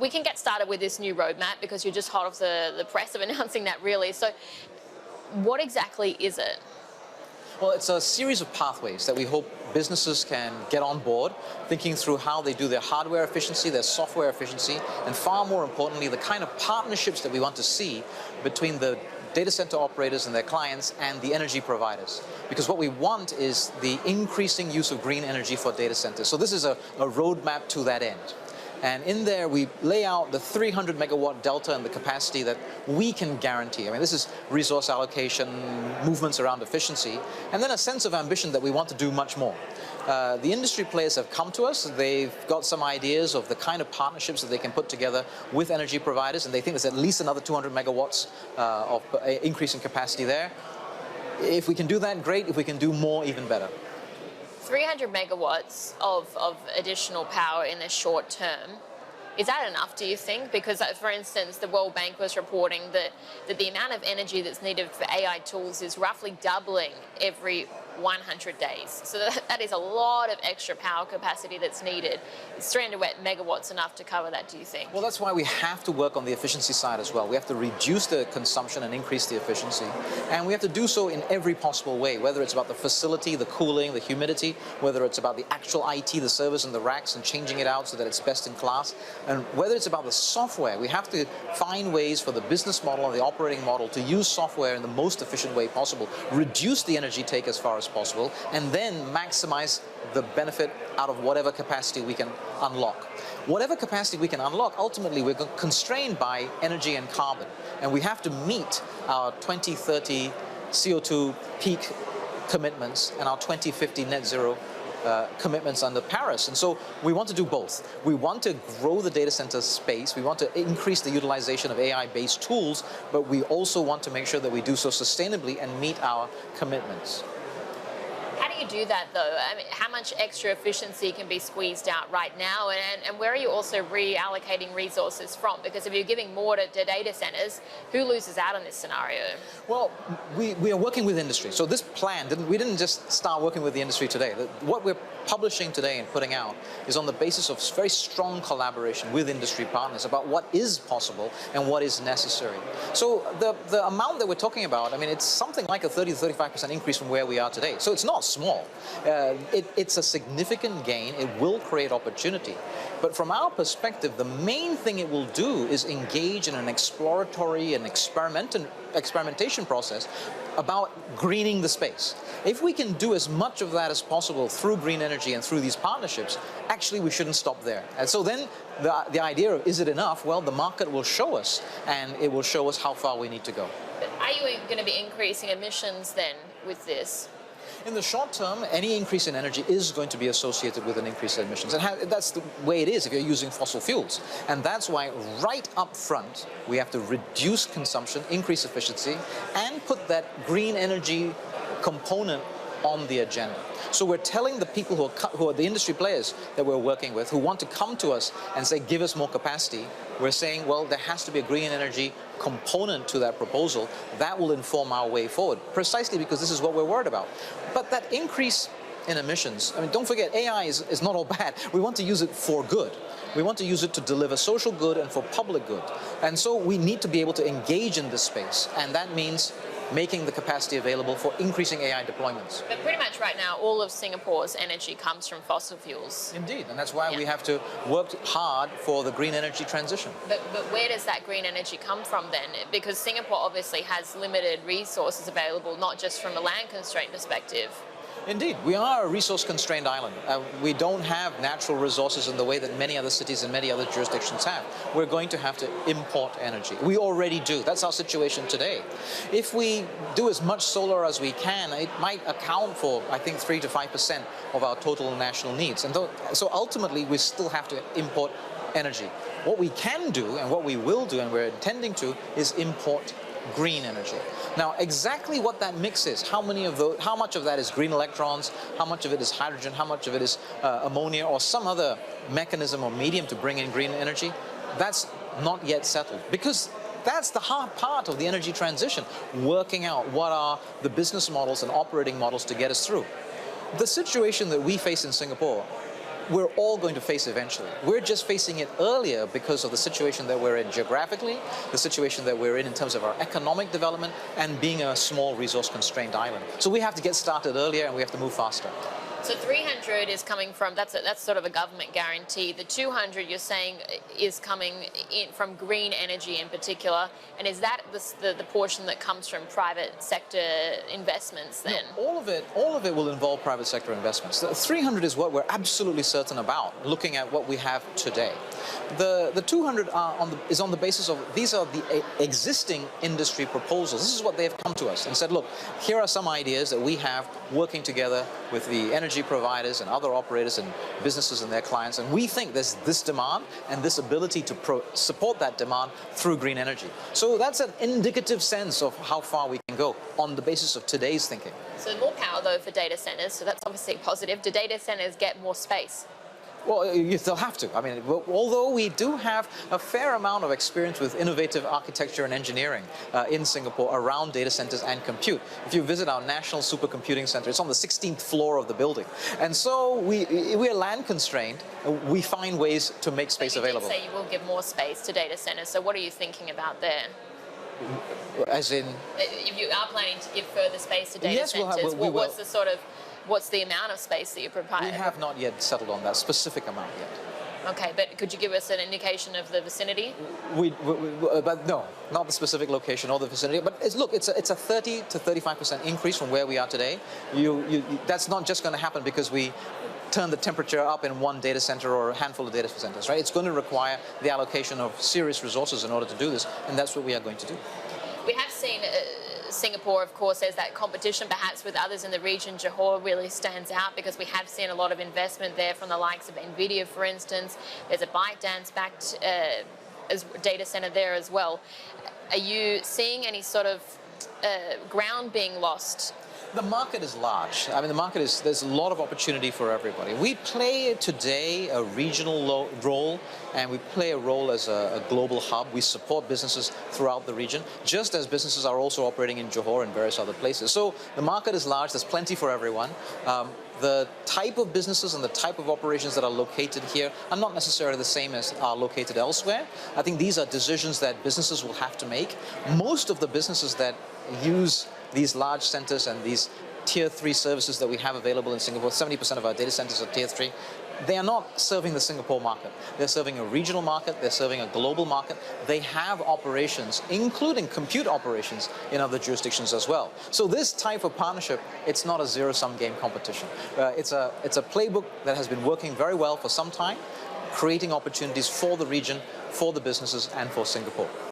we can get started with this new roadmap because you're just hot off the press of announcing that, really. So what exactly is it? Well, it's a series of pathways that we hope businesses can get on board, thinking through how they do their hardware efficiency, their software efficiency, and far more importantly, the kind of partnerships that we want to see between the data center operators and their clients and the energy providers. Because what we want is the increasing use of green energy for data centers. So this is a roadmap to that end. And in there, we lay out the 300 megawatt delta and the capacity that we can guarantee. I mean, this is resource allocation, movements around efficiency, and then a sense of ambition that we want to do much more. The industry players have come to us. They've got some ideas of the kind of partnerships that they can put together with energy providers, and they think there's at least another 200 megawatts of increase in capacity there. If we can do that, great. If we can do more, even better. 300 megawatts of additional power in the short term, is that enough, do you think? Because, for instance, the World Bank was reporting that the amount of energy that's needed for AI tools is roughly doubling every 100 days. So that is a lot of extra power capacity that's needed. Is 300 megawatts enough to cover that, do you think? Well, that's why we have to work on the efficiency side as well. We have to reduce the consumption and increase the efficiency. And we have to do so in every possible way, whether it's about the facility, the cooling, the humidity, whether it's about the actual IT, the servers and the racks, and changing it out so that it's best in class. And whether it's about the software, we have to find ways for the business model and the operating model to use software in the most efficient way possible, reduce the energy take as far as possible, and then maximize the benefit out of whatever capacity we can unlock. Whatever capacity we can unlock, ultimately we're constrained by energy and carbon, and we have to meet our 2030 CO2 peak commitments and our 2050 net zero commitments under Paris. And so we want to do both. We want to grow the data center space. We want to increase the utilization of AI-based tools, but we also want to make sure that we do so sustainably and meet our commitments. How do you do that, though? I mean, how much extra efficiency can be squeezed out right now? And where are you also reallocating resources from? Because if you're giving more to data centers, who loses out in this scenario? Well, we are working with industry. So this plan, we didn't just start working with the industry today. What we're publishing today and putting out is on the basis of very strong collaboration with industry partners about what is possible and what is necessary. So the amount that we're talking about, I mean, it's something like a 30 to 35% increase from where we are today. So it's not small. It's a significant gain. It will create opportunity. But from our perspective, the main thing it will do is engage in an exploratory and experimentation process about greening the space. If we can do as much of that as possible through green energy and through these partnerships, actually we shouldn't stop there. And so then the idea of, is it enough? Well, the market will show us, and it will show us how far we need to go. But are you going to be increasing emissions then with this? In the short term, any increase in energy is going to be associated with an increase in emissions. And that's the way it is if you're using fossil fuels. And that's why right up front, we have to reduce consumption, increase efficiency, and put that green energy component on the agenda. So we're telling the people who are the industry players that we're working with, who want to come to us and say, give us more capacity, we're saying, well, there has to be a green energy component to that proposal. That will inform our way forward, precisely because this is what we're worried about. But that increase in emissions, I mean, don't forget, AI is not all bad. We want to use it for good. We want to use it to deliver social good and for public good. And so we need to be able to engage in this space, and that means making the capacity available for increasing AI deployments. But pretty much right now, all of Singapore's energy comes from fossil fuels. Indeed, and that's why we have to work hard for the green energy transition. But where does that green energy come from then? Because Singapore obviously has limited resources available, not just from a land constraint perspective. Indeed, we are a resource-constrained island. We don't have natural resources in the way that many other cities and many other jurisdictions have. We're going to have to import energy. We already do. That's our situation today. If we do as much solar as we can, it might account for, I think, 3 to 5% of our total national needs. And so ultimately, we still have to import energy. What we can do, and what we will do, and we're intending to, is import green energy. Now, exactly what that mix is, how much of that is green electrons, how much of it is hydrogen, how much of it is ammonia, or some other mechanism or medium to bring in green energy, that's not yet settled. Because that's the hard part of the energy transition, working out what are the business models and operating models to get us through. The situation that we face in Singapore we're all going to face eventually. We're just facing it earlier because of the situation that we're in geographically, the situation that we're in terms of our economic development, and being a small resource-constrained island. So we have to get started earlier, and we have to move faster. So 300 is coming from, that's sort of a government guarantee. The 200 you're saying is coming in from green energy in particular, and is that the portion that comes from private sector investments then? No, all of it will involve private sector investments. The 300 is what we're absolutely certain about, looking at what we have today. The 200 is on the basis of, these are the existing industry proposals. This is what they have come to us and said, look, here are some ideas that we have working together with the energy providers and other operators and businesses and their clients, and we think there's this demand and this ability to support that demand through green energy. So that's an indicative sense of how far we can go on the basis of today's thinking. So more power though for data centers, so that's obviously positive. Do data centers get more space? Well, you still have to. I mean, although we do have a fair amount of experience with innovative architecture and engineering in Singapore around data centers and compute. If you visit our National Supercomputing Center, it's on the 16th floor of the building. And so we're land constrained. We find ways to make space available. You did say you will give more space to data centers, so what are you thinking about there? As in? If you are planning to give further space to data centers, what's the amount of space that you provide? We have not yet settled on that specific amount yet. Okay, but could you give us an indication of the vicinity? But no, not the specific location or the vicinity. But it's a 30 to 35% increase from where we are today. That's not just going to happen because we turn the temperature up in one data center or a handful of data centers, right? It's going to require the allocation of serious resources in order to do this, and that's what we are going to do. We have seen Singapore, of course, there's that competition perhaps with others in the region. Johor really stands out because we have seen a lot of investment there from the likes of NVIDIA, for instance. There's a ByteDance-backed data center there as well. Are you seeing any sort of ground being lost? The market is large. I mean, there's a lot of opportunity for everybody. We play today a regional role, and we play a role as a global hub. We support businesses throughout the region, just as businesses are also operating in Johor and various other places. So the market is large. There's plenty for everyone. The type of businesses and the type of operations that are located here are not necessarily the same as are located elsewhere. I think these are decisions that businesses will have to make. Most of the businesses that use these large centers and these tier 3 services that we have available in Singapore, 70% of our data centers are tier 3, they are not serving the Singapore market. They're serving a regional market, they're serving a global market. They have operations, including compute operations, in other jurisdictions as well. So this type of partnership, it's not a zero-sum game competition. It's a playbook that has been working very well for some time, creating opportunities for the region, for the businesses, and for Singapore.